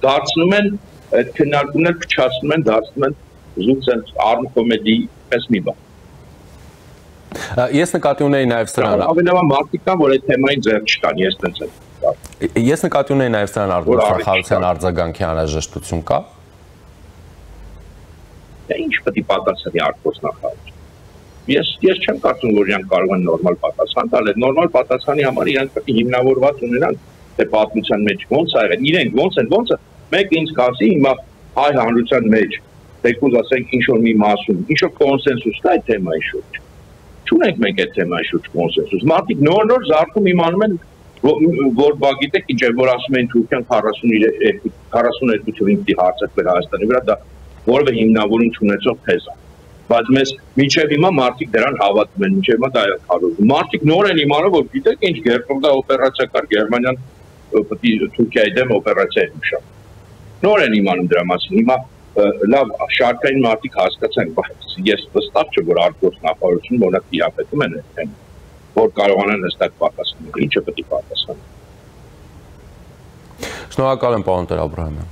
դարձնում են այդ քննարկումները փչացնում են, դարձնում են զուտ sense արմ կոմեդի պես մի բան։ Ես նկատի ունեի նաև սրան։ Ավելովան մարդիկ կան, որ այդ թեմային ձեռք չտան, ես տենց եմ։ Ես նկատի ունեի նաև սրան արտադրության արձագանքի անհրաժեշտություն կա։ Ինչ պետք է պատասխանի արտգործնախարարը։ Ես չեմ կարծում, որ իրանք կարող են նորմալ պատասխան տալ, այդ նորմալ պատասխանի համար իրանք պետք է հիմնավորված ունենան, թե պատմության մեջ ոնց ա եղել, իրենք ոնց են, մեկ ինձ կասի հիմա հայ հանրության մեջ, թեկուզ ասենք ինչ-որ մի մասում, ինչ-որ կոնսենսուս կա այդ թեմայի շուրջ։ Չունենք մենք այդ թեմայի շուրջ կոնսենսուս։ Մարդիկ նոր զարթում իմանում են, որ բա գիտեք ինչ է, որ ասում են Թուրքիան 42 թվին պիտի հարձակվեր Հայաստանի վրա, դա որևէ հիմնավորում չունեցող թեզ է։ բայց մեզ մինչև հիմա մարդիկ դրան հավատում են, մինչև հիմա դա է քարոզում։ Մարդիկ նոր են իմանում, որ գիտեք ինչ Գերմանիա օպերացիա կար, Գերմանիան պետք է Թուրքիայի դեմ օպերացիա ունենա։ Նոր են իմանում դրա մասին։ Հիմա լավ շարքային մարդիկ հասկացան, բայց ես վստահ չեմ, որ արտգործ նախարարությունը մոնակ դիապետում են այն, որ կարողանան հստակ պատասխանել, ինչը պետք է պատասխանեն։ Շնորհակալ եմ, պարոն Տեր Աբրահամյան։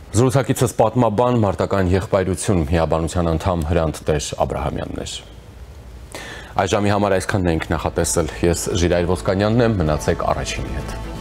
Զրուցակիցս պատմաբան մարտական եղբայրություն միաբանության անդամ Հրանտ Տեր Աբրահամյանն էր։ Այս ժամի համար այսքանն ենք նախատեսել։ Ես Ժիրայր Ոսկանյանն եմ, մնացեք առաջինի հետ։